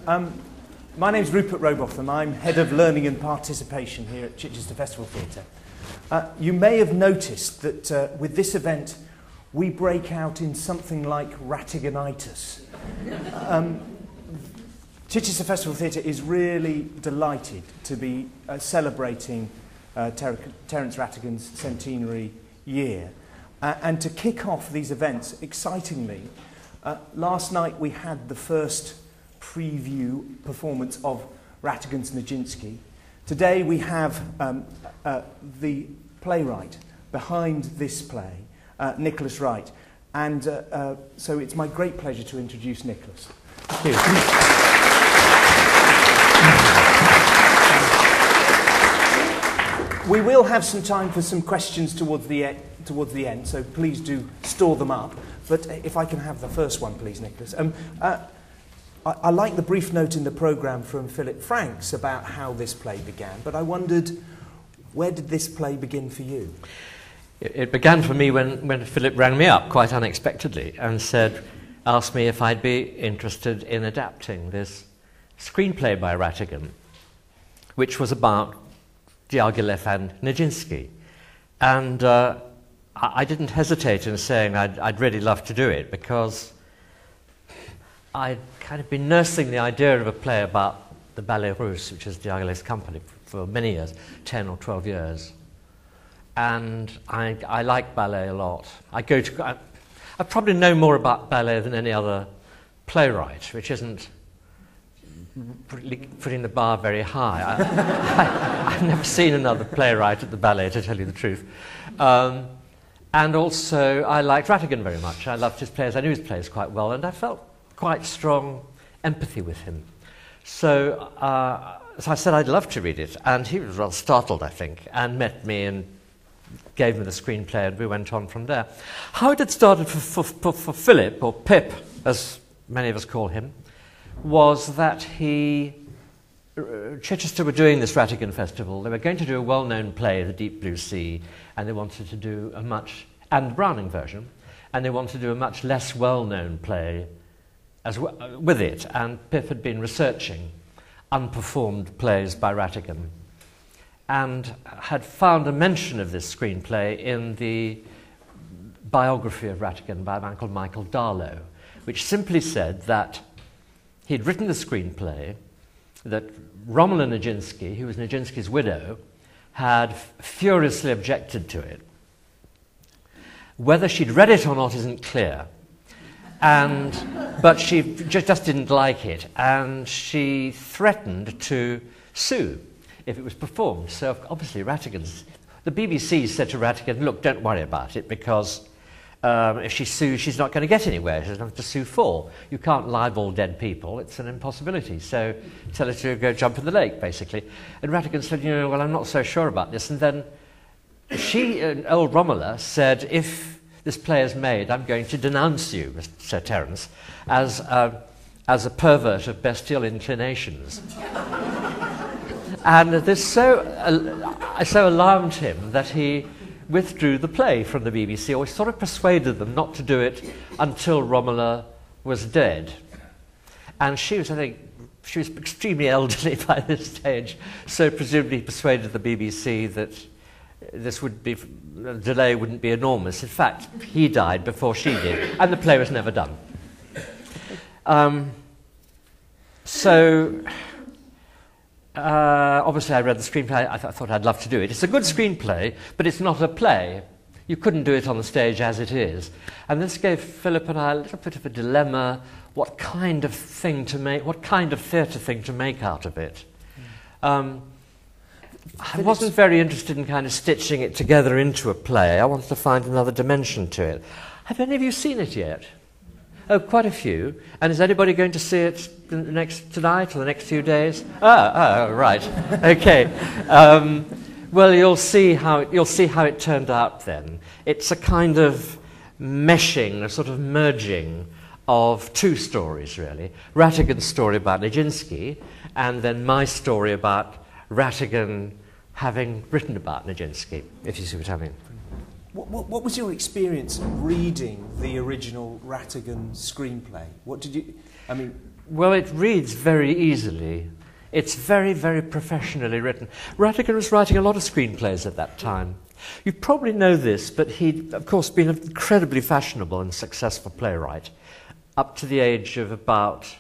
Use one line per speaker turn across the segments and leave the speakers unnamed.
My name's Rupert Robotham. I'm Head of Learning and Participation here at Chichester Festival Theatre. You may have noticed that with this event we break out in something like Rattiganitis. Chichester Festival Theatre is really delighted to be celebrating Terence Rattigan's centenary year. And to kick off these events, excitingly, last night we had the first preview performance of Ratigan's Nijinsky. Today we have the playwright behind this play, Nicholas Wright. And so it's my great pleasure to introduce Nicholas. Thank you. We will have some time for some questions towards the end, so please do store them up. But if I can have the first one, please, Nicholas. I like the brief note in the programme from Philip Franks about how this play began, but I wondered, where did this play begin for you?
It began for me when Philip rang me up quite unexpectedly and asked me if I'd be interested in adapting this screenplay by Ratigan, which was about Diaghilev and Nijinsky. And I didn't hesitate in saying I'd really love to do it, because I'd kind of been nursing the idea of a play about the Ballet Russe, which is Diaghilev's company, for many years, 10 or 12 years. And I like ballet a lot. I probably know more about ballet than any other playwright, which isn't putting the bar very high. I've never seen another playwright at the ballet, to tell you the truth. And also, I liked Ratigan very much. I loved his plays. I knew his plays quite well, and I felt quite strong empathy with him. So I said I'd love to read it, and he was rather startled, I think, and met me and gave me the screenplay, and we went on from there. How it had started for Philip, or Pip, as many of us call him, was that Chichester were doing this Ratigan festival. They were going to do a well-known play, The Deep Blue Sea, and they wanted to do and Browning version, and they wanted to do a much less well-known play with it. And Pip had been researching unperformed plays by Ratigan and had found a mention of this screenplay in the biography of Ratigan by a man called Michael Darlow, which simply said that he'd written the screenplay, that Ramallah and Nijinsky, who was Nijinsky's widow, had furiously objected to it. Whether she'd read it or not isn't clear, but she just didn't like it, and she threatened to sue if it was performed. So obviously the BBC said to Ratigan, look, don't worry about it, because if she sues, she's not going to get anywhere. She doesn't have to sue for. You can't libel dead people. It's an impossibility. So tell her to go jump in the lake, basically. And Ratigan said, well, I'm not so sure about this. And then old Ramallah, said, if this play is made, I'm going to denounce you, Sir Terence, as a pervert of bestial inclinations. And this so alarmed him that he withdrew the play from the BBC, or sort of persuaded them not to do it until Ramallah was dead. And she was extremely elderly by this stage, so presumably persuaded the BBC that the delay wouldn't be enormous. In fact, he died before she did, and the play was never done. Obviously I read the screenplay. I thought I'd love to do it. It's a good screenplay, but it's not a play. You couldn't do it on the stage as it is. And this gave Philip and I a little bit of a dilemma, what kind of theatre thing to make out of it. I wasn't very interested in kind of stitching it together into a play. I wanted to find another dimension to it. Have any of you seen it yet? Oh, quite a few. And is anybody going to see it tonight or the next few days? Right. Okay. Well, you'll see how it turned out then. It's a kind of meshing, a sort of merging of two stories, really. Ratigan's story about Nijinsky, and then my story about Ratigan having written about Nijinsky, if you see what I mean.
What was your experience reading the original Ratigan screenplay? What did you... I mean,
Well, it reads very easily. It's very, very professionally written. Ratigan was writing a lot of screenplays at that time. You probably know this, but he'd, of course, been an incredibly fashionable and successful playwright up to the age of about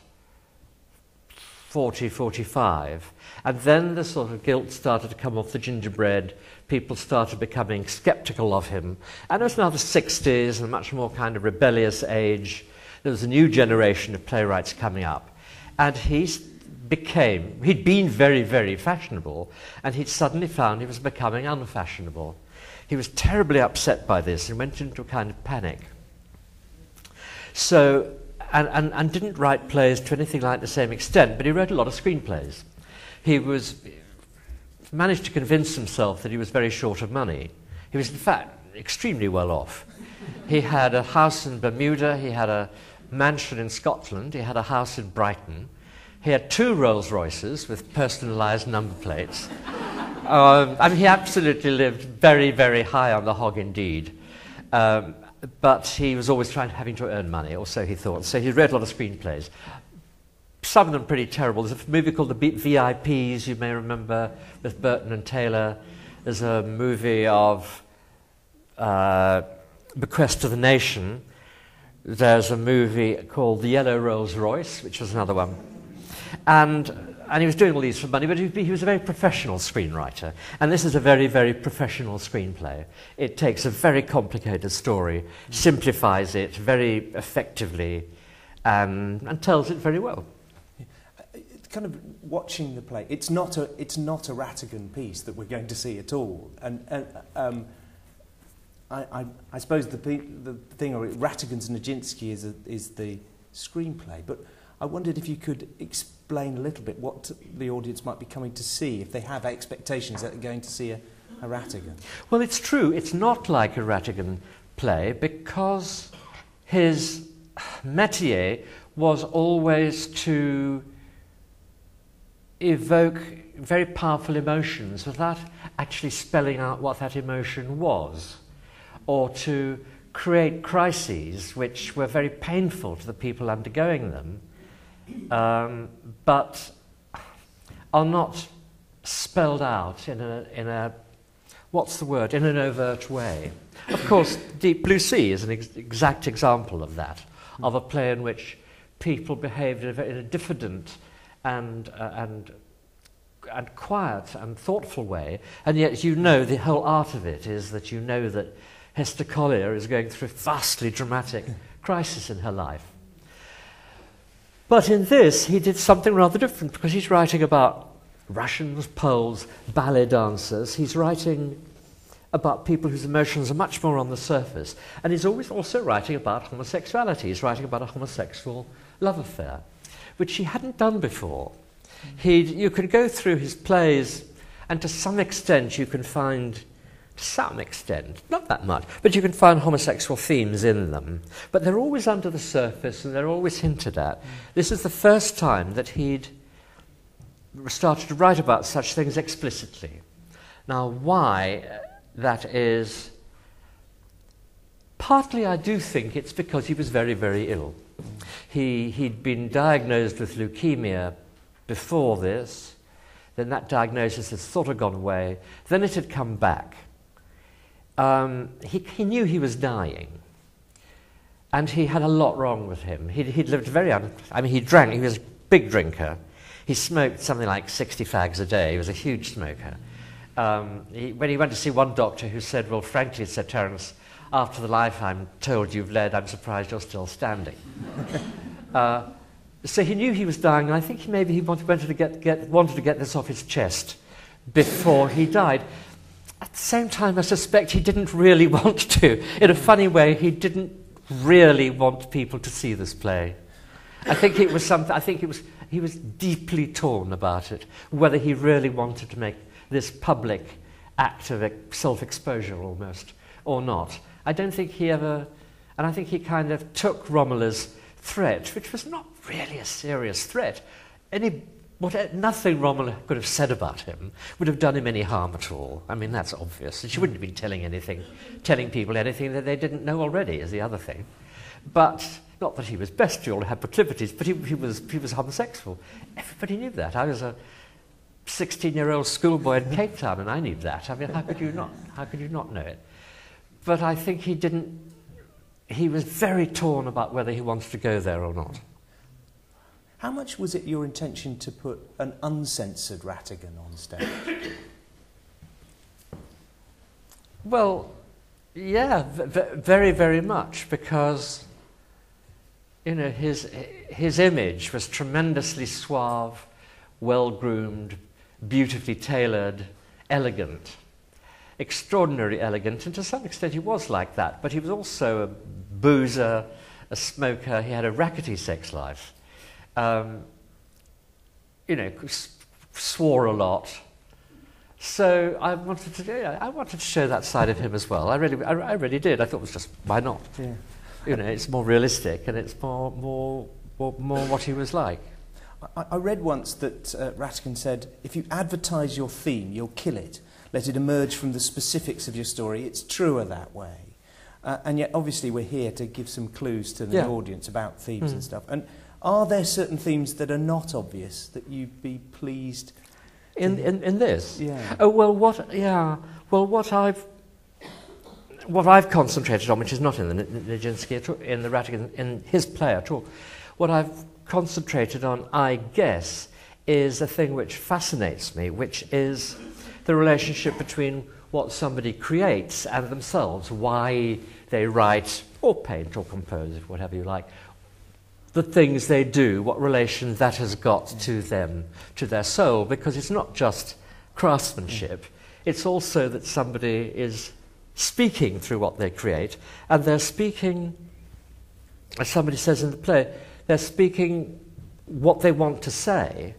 40, 45. And then the sort of guilt started to come off the gingerbread. People started becoming sceptical of him. And it was now the 60s and a much more kind of rebellious age. There was a new generation of playwrights coming up. And he'd been very, very fashionable, and he'd suddenly found he was becoming unfashionable. He was terribly upset by this and went into a kind of panic. So, and didn't write plays to anything like the same extent, but he wrote a lot of screenplays. He managed to convince himself that he was very short of money. He was, in fact, extremely well off. He had a house in Bermuda, he had a mansion in Scotland, he had a house in Brighton. He had 2 Rolls-Royces with personalised number plates. He absolutely lived very, very high on the hog indeed. But he was always having to earn money, or so he thought. So he read a lot of screenplays. Some of them pretty terrible. There's a movie called The VIPs, you may remember, with Burton and Taylor. There's a movie of Bequest to the Nation. There's a movie called The Yellow Rolls-Royce, which was another one. And he was doing all these for money, but he was a very professional screenwriter. And this is a very, very professional screenplay. It takes a very complicated story, simplifies it very effectively, and tells it very well.
Kind of watching the play, it's not a Ratigan piece that we're going to see at all. And I suppose the thing, or Rattigan's Nijinsky is the screenplay, but I wondered if you could explain a little bit what the audience might be coming to see, if they have expectations that they're going to see a Rattigan.
Well, it's true. It's not like a Ratigan play because his métier was always to evoke very powerful emotions without actually spelling out what that emotion was, or to create crises which were very painful to the people undergoing them, but are not spelled out in an overt way. Of course, Deep Blue Sea is an exact example of that, of a play in which people behaved in a diffident and quiet and thoughtful way, and yet you know the whole art of it is that you know that Hester Collier is going through a vastly dramatic crisis in her life. But in this, he did something rather different, because he's writing about Russians, Poles, ballet dancers. He's writing about people whose emotions are much more on the surface. And he's always also writing about homosexuality. He's writing about a homosexual love affair, which he hadn't done before. You can go through his plays, and to some extent you can find, not that much, but you can find homosexual themes in them. But they're always under the surface, and they're always hinted at. This is the first time that he'd started to write about such things explicitly. Now, why that is, partly I do think it's because he was very, very ill. He'd been diagnosed with leukemia before this, then that diagnosis had sort of gone away, then it had come back. He knew he was dying, and he had a lot wrong with him. He'd lived he drank, he was a big drinker. He smoked something like 60 fags a day. He was a huge smoker. When he went to see one doctor who said, well, frankly, said Terence, after the life I'm told you've led, I'm surprised you're still standing. So he knew he was dying, and I think maybe he wanted to get this off his chest before he died. At the same time, I suspect he didn't really want to. In a funny way, he didn't really want people to see this play. I think it was something. I think he was deeply torn about it, whether he really wanted to make this public act of self-exposure almost or not. I don't think he ever, and I think he kind of took Ramallah's threat, which was not really a serious threat. Nothing Ramallah could have said about him would have done him any harm at all. I mean, that's obvious. She wouldn't have been telling people anything that they didn't know already, is the other thing. But Not that he was bestial or had proclivities, but he was homosexual. Everybody knew that. I was a 16-year-old schoolboy in Cape Town, and I knew that. I mean, how could you not? How could you not know it? But I think he didn't. He was very torn about whether he wanted to go there or not.
How much was it your intention to put an uncensored Ratigan on stage?
Well, yeah, very, very much, because, you know, his image was tremendously suave, well-groomed, beautifully tailored, elegant, extraordinarily elegant, and to some extent he was like that, but he was also a boozer, a smoker. He had a rackety sex life. You know, swore a lot. So I wanted to show that side of him as well. I really did. I thought it was just, why not?
Yeah.
You know, it's more realistic and it's more what he was like.
I read once that Ratigan said, if you advertise your theme, you'll kill it. Let it emerge from the specifics of your story. It's truer that way. And yet, obviously, we're here to give some clues to the audience about themes and stuff. And are there certain themes that are not obvious that you'd be pleased
in this?
Yeah.
Oh well, what I've concentrated on, which is not in the Nijinsky, in the Rattigan, in his play at all, what I've concentrated on, I guess, is a thing which fascinates me, which is the relationship between what somebody creates and themselves, why they write or paint or compose, whatever you like, the things they do, what relation that has got to them, to their soul, because it's not just craftsmanship, it's also that somebody is speaking through what they create, and they're speaking, as somebody says in the play, they're speaking what they want to say,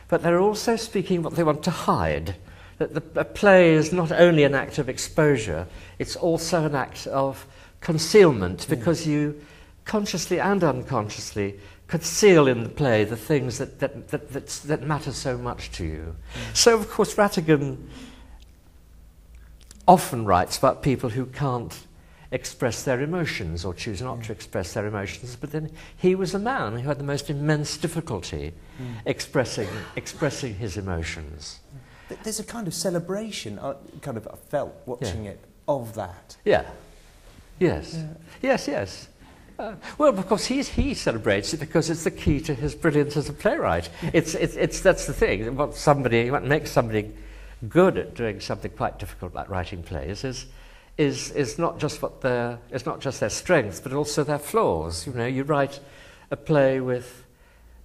but they're also speaking what they want to hide. That the play is not only an act of exposure, it's also an act of concealment, because you consciously and unconsciously conceal in the play the things that matter so much to you. So, of course, Ratigan often writes about people who can't express their emotions or choose not to express their emotions, but then he was a man who had the most immense difficulty expressing his emotions.
There's a kind of celebration, I felt watching it, of that.
Yeah. Yes. Yeah. Yes. Well, of course, he celebrates it because it's the key to his brilliance as a playwright. It's that's the thing. What makes somebody good at doing something quite difficult like writing plays is not just their strengths, but also their flaws. You know, you write a play with,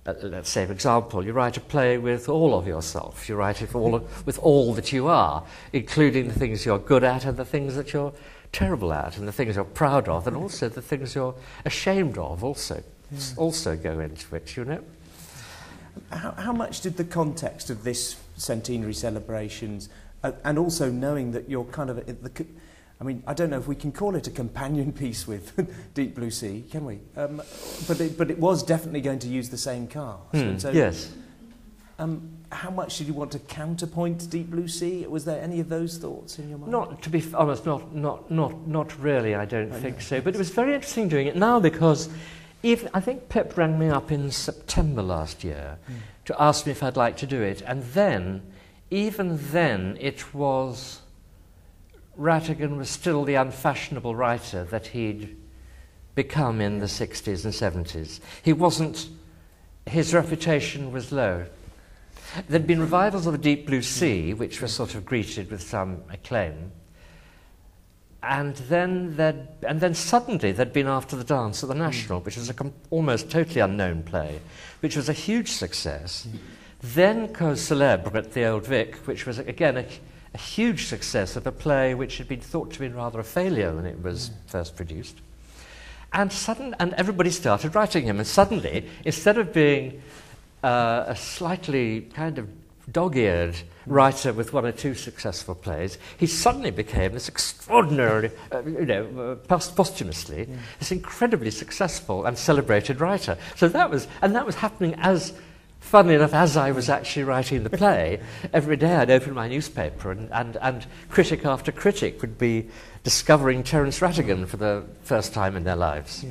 let's say, for example, you write a play with all of yourself. You write it with all that you are, including the things you're good at and the things that you're terrible at, and the things you're proud of, and also the things you're ashamed of also go into it, you know.
How much did the context of this centenary celebrations, and also knowing that you're kind of I mean, I don't know if we can call it a companion piece with Deep Blue Sea, can we? But it was definitely going to use the same cast. So,
yes.
How much did you want to counterpoint Deep Blue Sea? Was there any of those thoughts in your mind?
Not, to be honest, not really, I don't think so. But it was very interesting doing it now, because I think Pip rang me up in September last year to ask me if I'd like to do it. And then, even then, it was... Ratigan was still the unfashionable writer that he'd become in the 60s and 70s. He wasn't... His reputation was low. There'd been revivals of the Deep Blue Sea, which were sort of greeted with some acclaim. And then suddenly there'd been After the Dance at the National, which was almost totally unknown play, which was a huge success. Then Cause Célèbre at the Old Vic, which was, again, a huge success of a play which had been thought to be rather a failure when it was first produced. And everybody started writing him, and suddenly, instead of being a slightly kind of dog-eared writer with one or two successful plays, he suddenly became this extraordinarily, posthumously, this incredibly successful and celebrated writer. So that was happening as, funnily enough, as I was actually writing the play. Every day I'd open my newspaper and critic after critic would be discovering Terence Rattigan for the first time in their lives.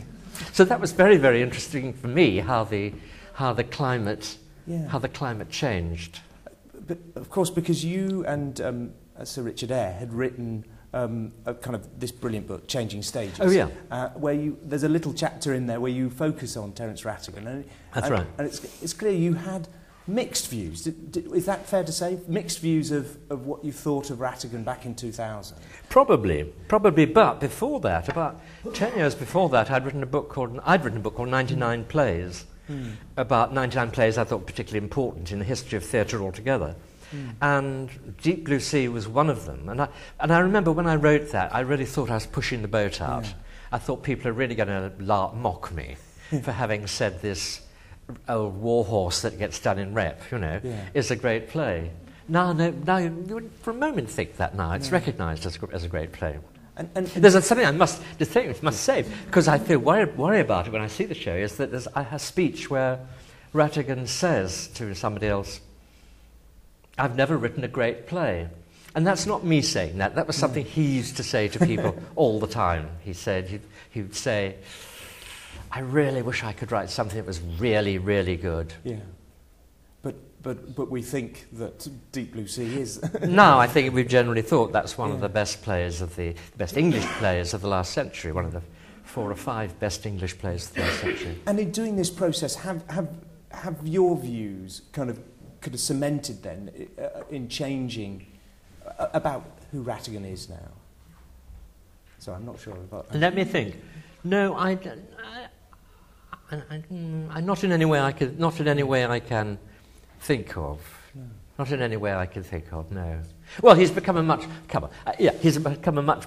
So that was very, very interesting for me, how the climate changed.
But of course, because you and Sir Richard Eyre had written a kind of this brilliant book, Changing Stages.
Oh, yeah.
Where there's a little chapter in there where you focus on Terence Rattigan.
That's right.
And it's clear you had mixed views. Is that fair to say? Mixed views of what you thought of Rattigan back in 2000?
Probably. But before that, about 10 years before that, I'd written a book called 99 Plays, about 99 plays I thought particularly important in the history of theatre altogether. And Deep Blue Sea was one of them. And I remember when I wrote that, I really thought I was pushing the boat out. Yeah. I thought people are really going to mock me for having said this old war horse that gets done in rep, is a great play. Now you wouldn't for a moment think that now. It's recognised as a great play. And there's something I must say, because I feel worry about it when I see the show, is that there's a speech where Ratigan says to somebody else, "I've never written a great play." And that's not me saying that. That was something he used to say to people all the time. He would say, "I really wish I could write something that was really, really good."
Yeah. But we think that Deep Blue Sea is.
No, I think we've generally thought that's one of the best plays of the best English plays of the last century, one of the 4 or 5 best English plays of the last century.
And in doing this process, have your views kind of cemented then in changing about who Ratigan is now? So I'm not sure about that.
Let me think. No, I'm not in any way I can. Not in any way I can think of. No. Not in any way I can think of. No. Well, he's become a much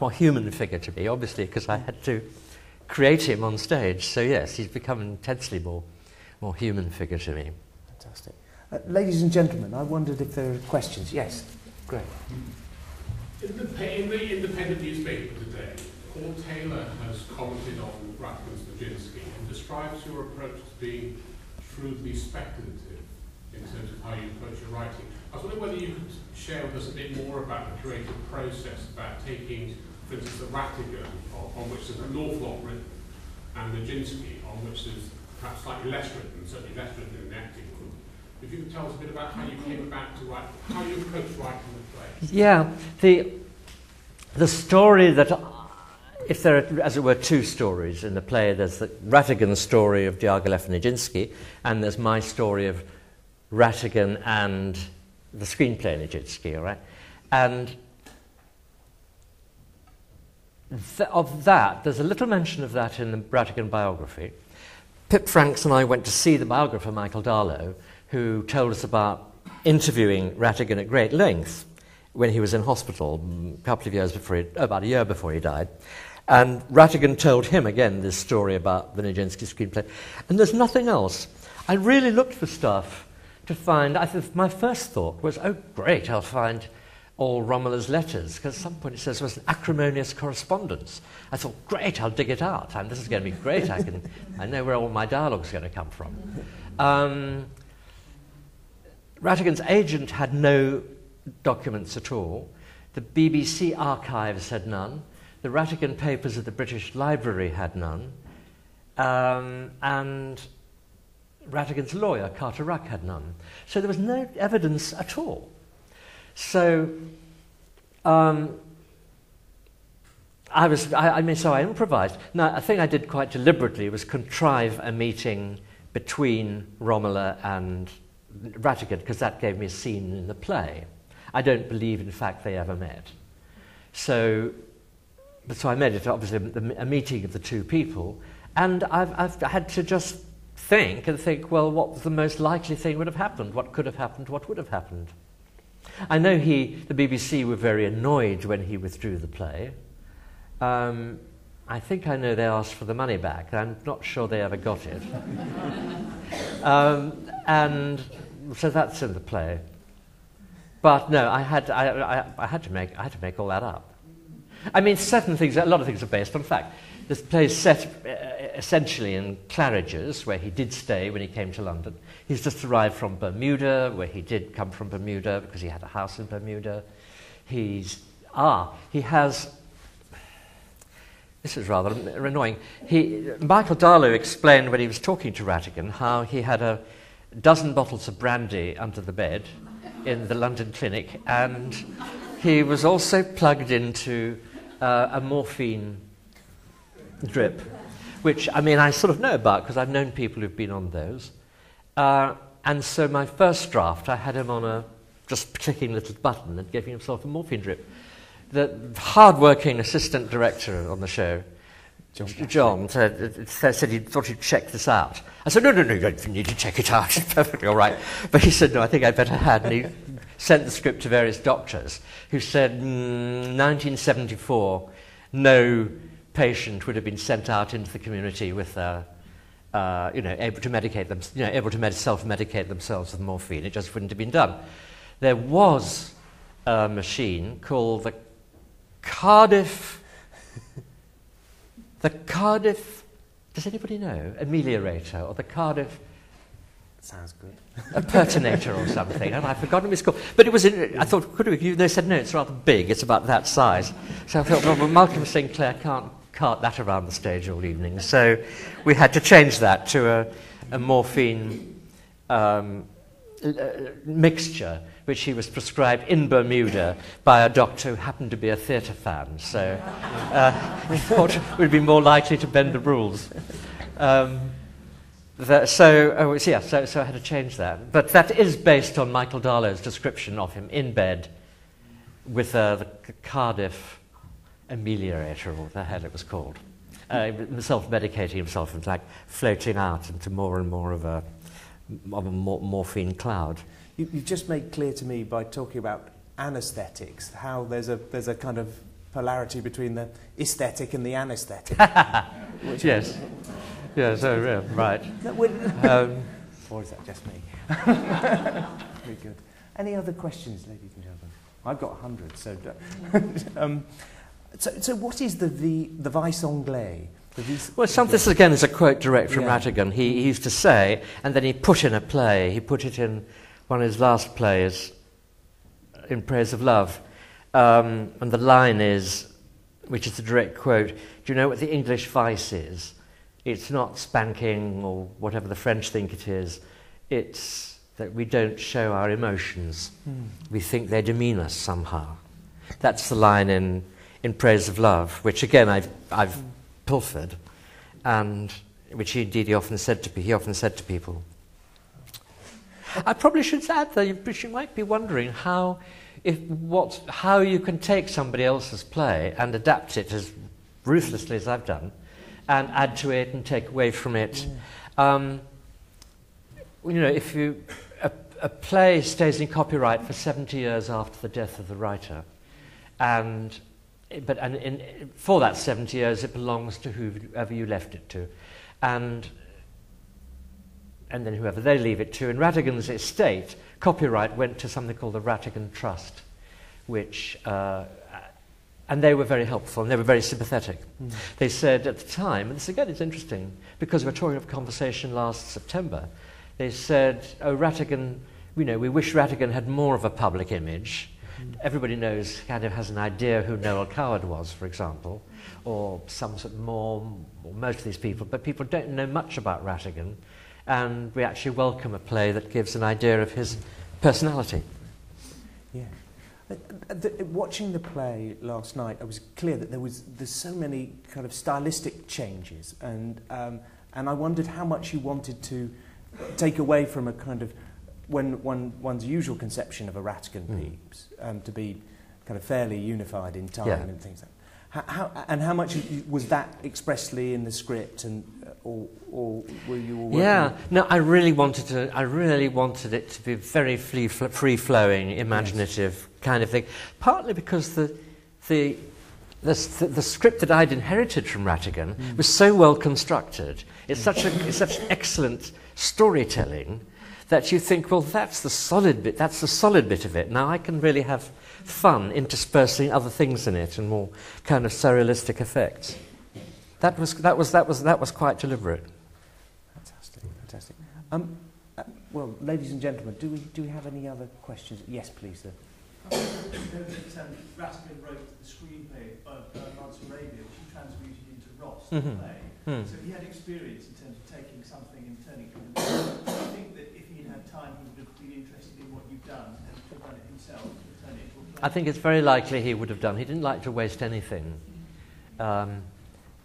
more human figure to me, obviously, because I had to create him on stage. So yes, he's become an intensely more human figure to me.
Fantastic. Ladies and gentlemen, I wondered if there are questions. Yes, great.
In the independent newspaper today, Paul Taylor has commented on Ratigan's Nijinsky and describes your approach as being shrewdly speculative in terms of how you approach your writing. I was wondering whether you could share with us a bit more about the creative process, about taking, for instance, the Ratigan, on which there's an awful lot written, and Nijinsky, on which there's perhaps slightly less written, certainly less written in the acting group. If you could tell us a bit about how you came about to write, how you approach writing the play.
Yeah, the story that, if there are, as it were, 2 stories in the play, there's the Ratigan story of Diaghilev and Nijinsky, and there's my story of Ratigan and the screenplay Nijinsky, all right? And of that, there's a little mention of that in the Ratigan biography. Pip Franks and I went to see the biographer, Michael Darlow, who told us about interviewing Ratigan at great length when he was in hospital a couple of years before, about a year before he died. And Ratigan told him, again, this story about the Nijinsky screenplay. And there's nothing else. I really looked for stuff to find. My first thought was, oh, great, I'll find all Ramallah's letters, because at some point it says it was an acrimonious correspondence. I thought, great, I'll dig it out, and this is going to be great. I know where all my dialogue's going to come from. Ratigan's agent had no documents at all. The BBC archives had none. The Ratigan papers at the British Library had none. And Ratigan's lawyer, Carter Ruck, had none. So there was no evidence at all. So I improvised. Now, a thing I did quite deliberately was contrive a meeting between Ramallah and Ratigan, because that gave me a scene in the play. I don't believe, in fact, they ever met. So I made it, obviously, a meeting of the 2 people, and I've had to just think, well, what was the most likely thing would have happened? What could have happened? What would have happened? I know the BBC were very annoyed when he withdrew the play. I think I know they asked for the money back. I'm not sure they ever got it. And so that's in the play. But no, I had to make all that up. I mean, a lot of things are based on fact. This play is set essentially in Claridge's, where he did stay when he came to London. He's just arrived from Bermuda, where he did come from Bermuda because he had a house in Bermuda. He has this is rather annoying. Michael Darlow explained when he was talking to Ratigan how he had a dozen bottles of brandy under the bed in the London clinic, and he was also plugged into a morphine drip, which, I mean, I sort of know about because I've known people who've been on those. And so my first draft, I had him on just clicking a little button and giving himself a morphine drip. The hard-working assistant director on the show, John said he thought he'd check this out. I said, no, you don't need to check it out. It's perfectly all right. But he said, no, I think I'd better had. And he sent the script to various doctors who said, 1974, no patient would have been sent out into the community with, able to medicate them, able to self-medicate themselves with morphine. It just wouldn't have been done. There was a machine called the Cardiff, does anybody know? Ameliorator, or the Cardiff...
Sounds good.
A pertinator or something, and I've forgotten what it's called. But it was, I thought, they said, no, it's rather big, it's about that size. So I thought, well, Malcolm Sinclair can't cart that around the stage all evening. So we had to change that to a morphine mixture, which he was prescribed in Bermuda by a doctor who happened to be a theatre fan. So we thought we'd be more likely to bend the rules. So I had to change that. But that is based on Michael Darlow's description of him in bed with the Cardiff Ameliorator, or what the hell it was called. Self-medicating himself and like floating out into more and more of a morphine cloud.
You've just made clear to me by talking about anaesthetics how there's a kind of polarity between the aesthetic and the anaesthetic.
Yes. Yes, oh, yeah, right.
Or is that just me? Very good. Any other questions, ladies and gentlemen? I've got 100, so... So what is the vice anglais?
Well, this again is a quote direct from Rattigan. He used to say, and then he put in a play, he put it in one of his last plays, In Praise of Love, and the line is, which is a direct quote, do you know what the English vice is? It's not spanking or whatever the French think it is, it's that we don't show our emotions. We think they demean us somehow. That's the line in Praise of Love, which again I've pilfered, and which he often said to people. I probably should add that you might be wondering how you can take somebody else's play and adapt it as ruthlessly as I've done, and add to it and take away from it. If a play stays in copyright for 70 years after the death of the writer, for that 70 years it belongs to whoever you left it to, and then whoever they leave it to. In Ratigan's estate, copyright went to something called the Ratigan Trust, which and they were very helpful and they were very sympathetic. They said at the time, and this again is interesting because we were talking of a conversation last September, they said, oh, Ratigan, we wish Ratigan had more of a public image. Everybody kind of has an idea who Noel Coward was, for example, or most of these people, but people don't know much about Ratigan, and we actually welcome a play that gives an idea of his personality.
Yeah. Watching the play last night, I was clear that there's so many kind of stylistic changes, and I wondered how much you wanted to take away from a kind of one's usual conception of a Ratigan piece to be kind of fairly unified in time and things like that. How much was that expressly in the script, or were you all working?
Yeah, no, I really wanted it to be very free-flowing, imaginative kind of thing. Partly because the script that I'd inherited from Rattigan was so well constructed. It's such excellent storytelling that you think, well, that's the solid bit of it. Now I can really have fun interspersing other things in it and more kind of surrealistic effects. That was quite deliberate.
Fantastic. Well, ladies and gentlemen, do we have any other questions? Yes, please, sir.
Ratigan wrote the screenplay of Ramallah and Rhadigan, which he transmuted Ross, the play. So he had experience in terms of taking something and turning it into a movie. Do you think that if he'd had time, he would have been interested in what you've done and to run it himself, to turn it into a play?
I think it's very likely he would have done. He didn't like to waste anything.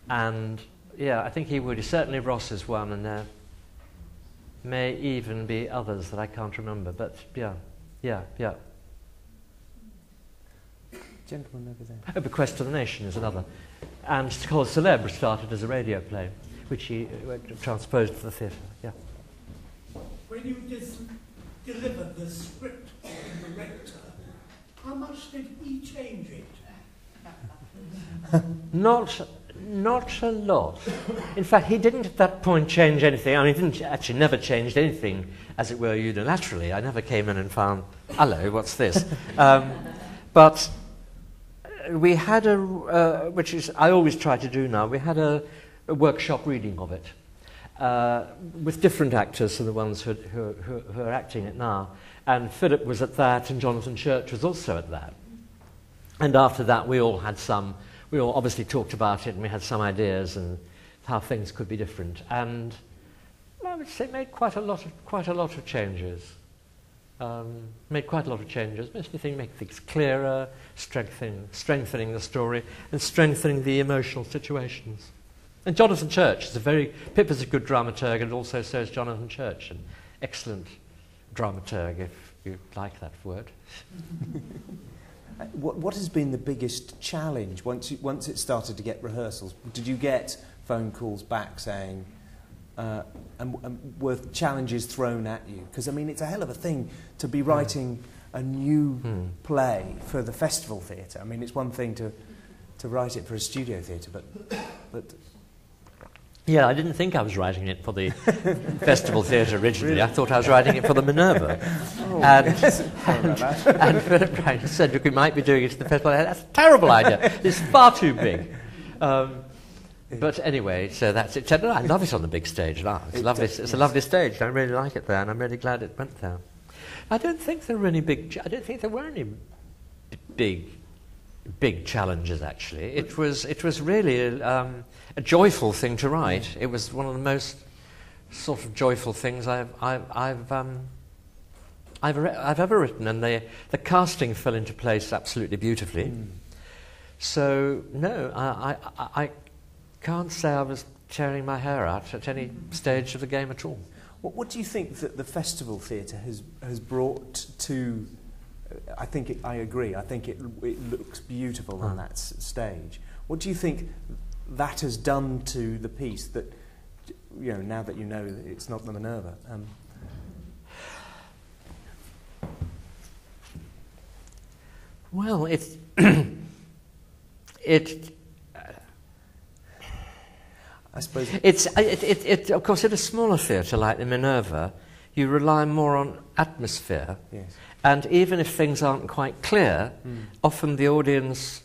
And yeah, I think he would. Certainly Ross is one, and there may even be others that I can't remember. But yeah.
Gentleman over there.
A Bequest to the Nation is another. And it's called Célèbre started as a radio play, which he transposed for the theatre. Yeah.
When you delivered the script to the rector, how much did he change it?
Not a lot. In fact, he didn't at that point change anything. I mean, he didn't actually never changed anything, as it were, unilaterally. I never came in and found, hello, what's this? But we had which is I always try to do now, we had a workshop reading of it with different actors than the ones who are acting it now. And Philip was at that, and Jonathan Church was also at that. And after that, we all obviously talked about it, and we had some ideas and how things could be different. And I would say made quite a lot of changes. Mostly make things clearer, strengthening the story, and strengthening the emotional situations. And Jonathan Church is Pip is a good dramaturg, and also so is Jonathan Church, an excellent dramaturg, if you like that word.
What has been the biggest challenge once it started to get rehearsals? Did you get phone calls back saying, and were challenges thrown at you? Because I mean, it's a hell of a thing to be writing a new play for the festival theatre. I mean, it's one thing to write it for a studio theatre, but
yeah, I didn't think I was writing it for the festival theatre originally. Really? I thought I was writing it for the Minerva.
Oh, yes.
And Philip Wright said, look, we might be doing it to the festival. That's a terrible idea. It's far too big. But anyway, so that's it. So, no, I love it on the big stage now. It's lovely. It's a lovely stage, and I really like it there, and I'm really glad it went there. I don't think there were any big challenges, actually. It was really a joyful thing to write. It was one of the most sort of joyful things I've ever written, and the casting fell into place absolutely beautifully. So no, I can't say I was tearing my hair out at any stage of the game at all.
What do you think that the festival theatre has brought to? I agree. I think it looks beautiful on that stage. What do you think that has done to the piece? That now that you know that it's not the Minerva.
Well, it
I suppose
it of course, at a smaller theatre like the Minerva, you rely more on atmosphere.
Yes.
And even if things aren't quite clear, often the audience,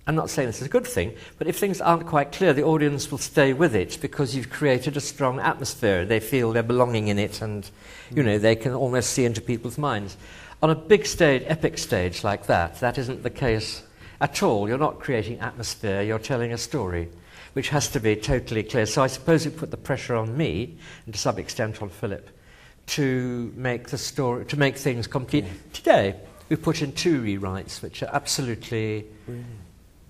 I'm not saying this is a good thing, but if things aren't quite clear, the audience will stay with it because you've created a strong atmosphere. They feel they're belonging in it, and they can almost see into people's minds. On a big stage, epic stage like that isn't the case at all. You're not creating atmosphere, you're telling a story, which has to be totally clear. So I suppose it put the pressure on me, and to some extent on Philip, to make the story, to make things complete. Yeah. Today, we put in 2 rewrites, which are absolutely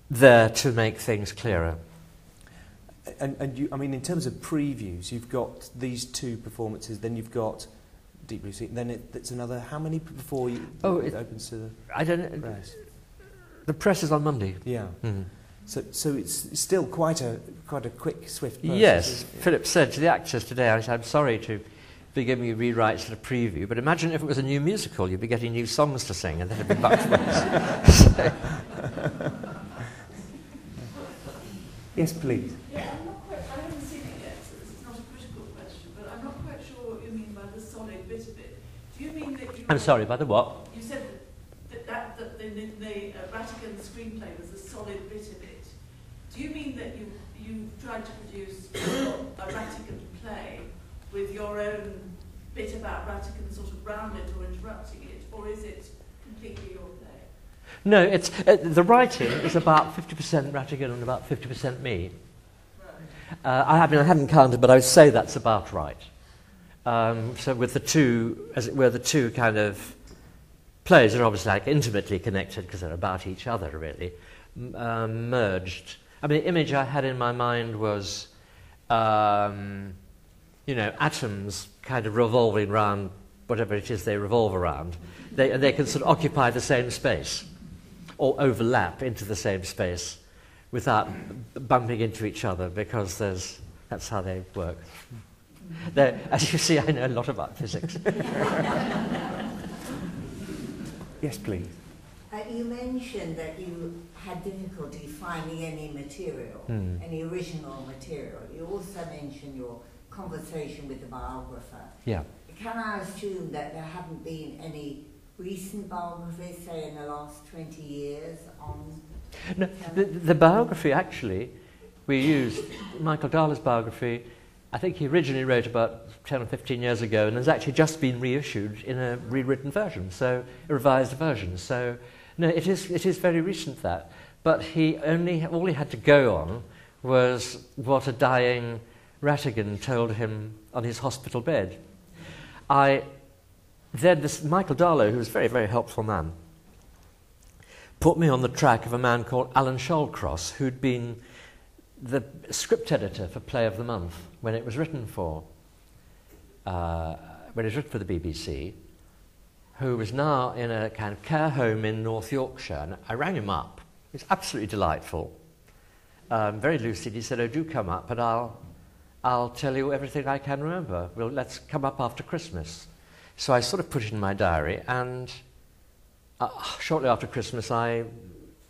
there to make things clearer.
And you, I mean, in terms of previews, you've got these 2 performances, then you've got Deep Blue Sea, then it's another. How many before it opens to the press?
The press is on Monday.
Yeah. So it's still quite a quick, swift process.
Yes. Philip said to the actors today, I'm sorry to be giving you rewrites at a preview, but imagine if it was a new musical, you'd be getting new songs to sing, and then it'd be much worse.
Yes, please.
Yeah, I haven't seen it yet, so this is not a critical question, but I'm not quite sure what you mean by the solid bit of it. Do you mean that you...
I'm sorry, by the what?
You said that the Ratigan Screenplay was a solid bit of it. Do you mean that you tried to produce a Ratigan play with your own bit about Ratigan sort of around it or interrupting it, or is it completely your play?
No, it's the writing is about 50% Ratigan and about 50% me. I mean, I haven't counted, but I would say that's about right. So with the two, as it were, the two kind of plays are obviously like intimately connected because they're about each other, really, merged. I mean, the image I had in my mind was, you know, atoms kind of revolving around whatever it is they revolve around. They can sort of occupy the same space or overlap into the same space without bumping into each other because that's how they work. As you see, I know a lot about physics.
Yes, please.
You mentioned that you had difficulty finding any material, any original material. You also mentioned your conversation with the biographer.
Yeah.
Can I assume that there haven't been any recent biographies, say in the last 20 years, on...
No, the biography, actually, we used Michael Darler's biography. I think he originally wrote about 10 or 15 years ago and has actually just been reissued in a rewritten version, so a revised version. So, no, it is very recent, that. But all he had to go on was what a dying Ratigan told him on his hospital bed. Then this Michael Darlow, who was a very, very helpful man, put me on the track of a man called Alan Shallcross, who'd been the script editor for Play of the Month when it was written for the BBC, who was now in a kind of care home in North Yorkshire. And I rang him up. He was absolutely delightful, very lucid. He said, "Oh, do come up, and I'll tell you everything I can remember. Well, let's come up after Christmas." So I sort of put it in my diary, and shortly after Christmas, I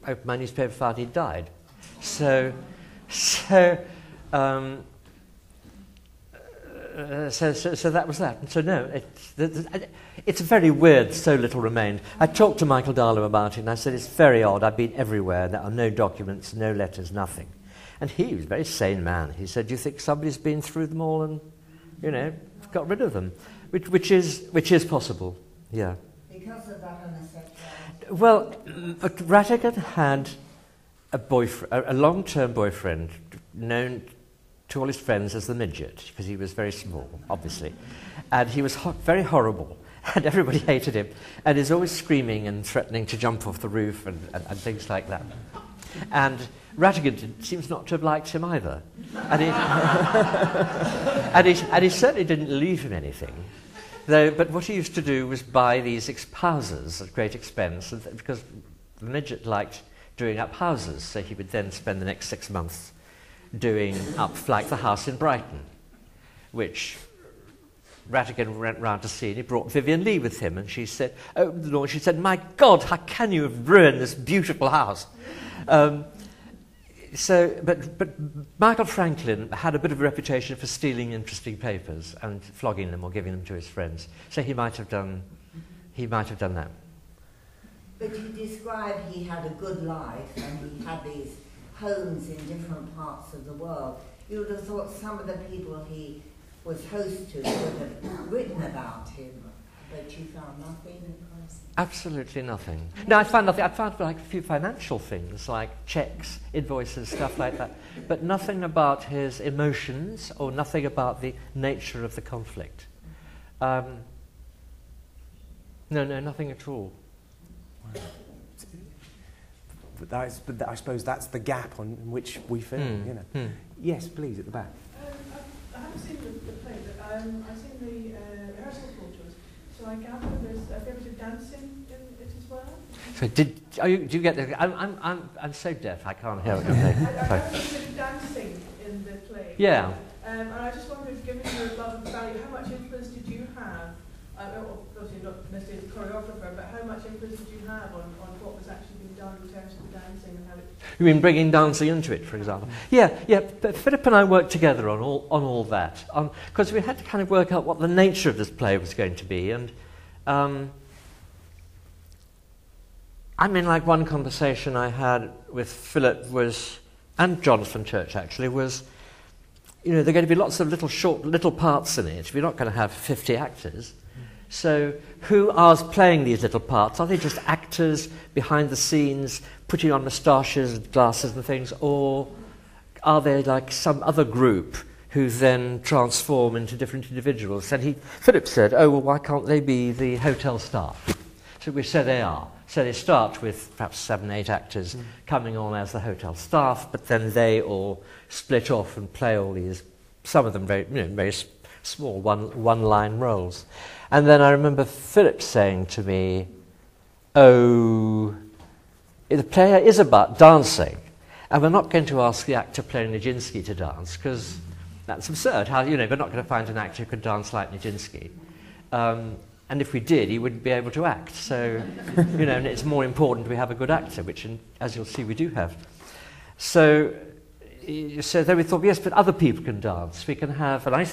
opened my newspaper, found he'd died. So that was that. And so no, it's very weird. So little remained. I talked to Michael Darlow about it, and I said it's very odd. I've been everywhere. There are no documents, no letters, nothing. And he was a very sane man. He said, "Do you think somebody's been through them all and, you know, got rid of them?" Which is possible. Yeah.
Because of that homosexuality?
Well, Ratigan had a long-term boyfriend known to all his friends as the midget, because he was very small, obviously. And he was very horrible, and everybody hated him, and he's always screaming and threatening to jump off the roof and things like that. And Ratigan seems not to have liked him either. And he certainly didn't leave him anything. But what he used to do was buy these houses at great expense, because the midget liked doing up houses, so he would then spend the next 6 months doing up, like the house in Brighton, which Rattigan went round to see, and he brought Vivian Lee with him, and she said, "Oh, Lord," she said, "My God, how can you have ruined this beautiful house?" But Michael Franklin had a bit of a reputation for stealing interesting papers and flogging them or giving them to his friends. So he might have done that.
But you describe he had a good life and he had these homes in different parts of the world. You would have thought some of the people he was host to would have written about him, but you found nothing.
Absolutely nothing. No, I found nothing. I found like a few financial things, like checks, invoices, stuff like that, but nothing about his emotions or nothing about the nature of the conflict. No, nothing at all.
But I suppose that's the gap on which we film. You know. Yes, please, at the back.
I haven't seen the play, but I've seen the rehearsal photos. So I gather there's a bit of dancing in it as well.
So do you get the? I'm so deaf I can't hear what you're saying.
I gather there's a bit of dancing in the play.
Yeah.
And I just wondered, given your love of ballet, how much influence did you have? Obviously not necessarily the choreographer, but how much influence did you have on what was actually being done in terms of the dancing and how it...
You mean bringing dancing into it, for example? Yeah. But Philip and I worked together on all that, because we had to kind of work out what the nature of this play was going to be. And I mean, like one conversation I had with Philip was, and Jonathan Church actually, was, you know, there are going to be lots of little parts in it. We're not going to have 50 actors. So who are playing these little parts? Are they just actors behind the scenes, putting on moustaches and glasses and things, or are they like some other group who then transform into different individuals? And Philip said, oh, well, why can't they be the hotel staff? So we said they are. So they start with perhaps 7, 8 actors coming on as the hotel staff, but then they all split off and play all these, some of them very small one-line roles. And then I remember Philip saying to me, oh, the play is about dancing, and we're not going to ask the actor playing Nijinsky to dance, because that's absurd. We're not going to find an actor who could dance like Nijinsky. And if we did, he wouldn't be able to act. So, and it's more important we have a good actor, which, as you'll see, we do have. So then we thought, yes, but other people can dance. We can have, and I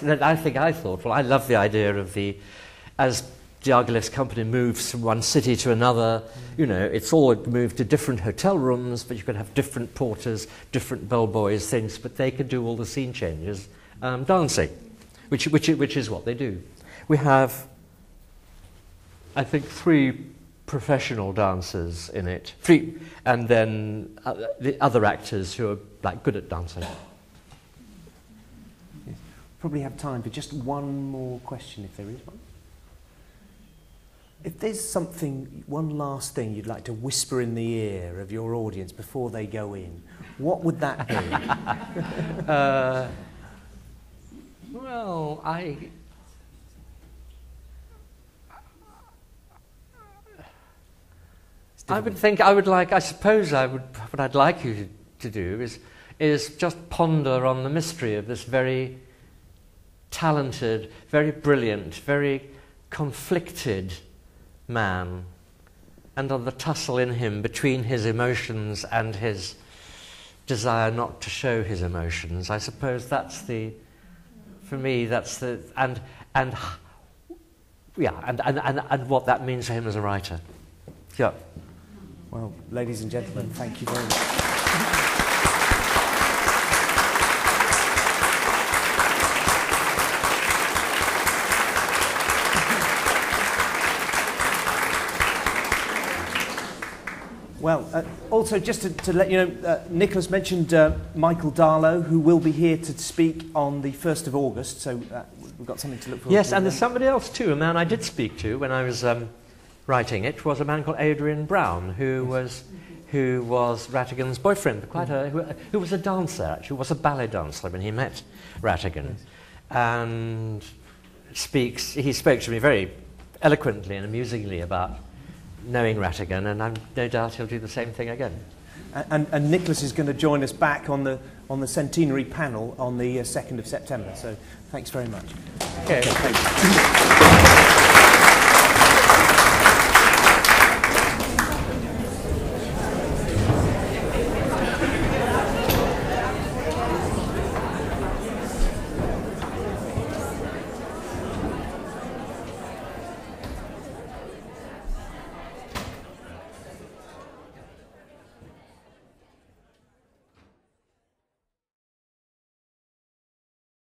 thought, well, I love the idea of as Diaghilev's company moves from one city to another, it's all moved to different hotel rooms, but you could have different porters, different bellboys, things, but they could do all the scene changes dancing, which is what they do. We have, I think, 3 professional dancers in it, 3, and then the other actors who are good at dancing.
Yes. Probably have time for just one more question, if there is one. If there's one last thing you'd like to whisper in the ear of your audience before they go in, what would that be?
Well, what I'd like you to do is just ponder on the mystery of this very talented, very brilliant, very conflicted man, and on the tussle in him between his emotions and his desire not to show his emotions. I suppose that's for me, and what that means for him as a writer. Yeah.
Well, ladies and gentlemen, thank you very much. Well, also just to let you know, Nicholas mentioned Michael Darlow, who will be here to speak on the 1st of August, so we've got something to look forward to.
Yes, and there's somebody else too, a man I did speak to when I was writing it, was a man called Adrienne Brown, who was Ratigan's boyfriend, who was a dancer, actually, was a ballet dancer when he met Ratigan. And he spoke to me very eloquently and amusingly about knowing Ratigan, and I'm no doubt he'll do the same thing again.
And Nicholas is going to join us back on the centenary panel on the 2nd of September, so thanks very much.
Okay. Thanks.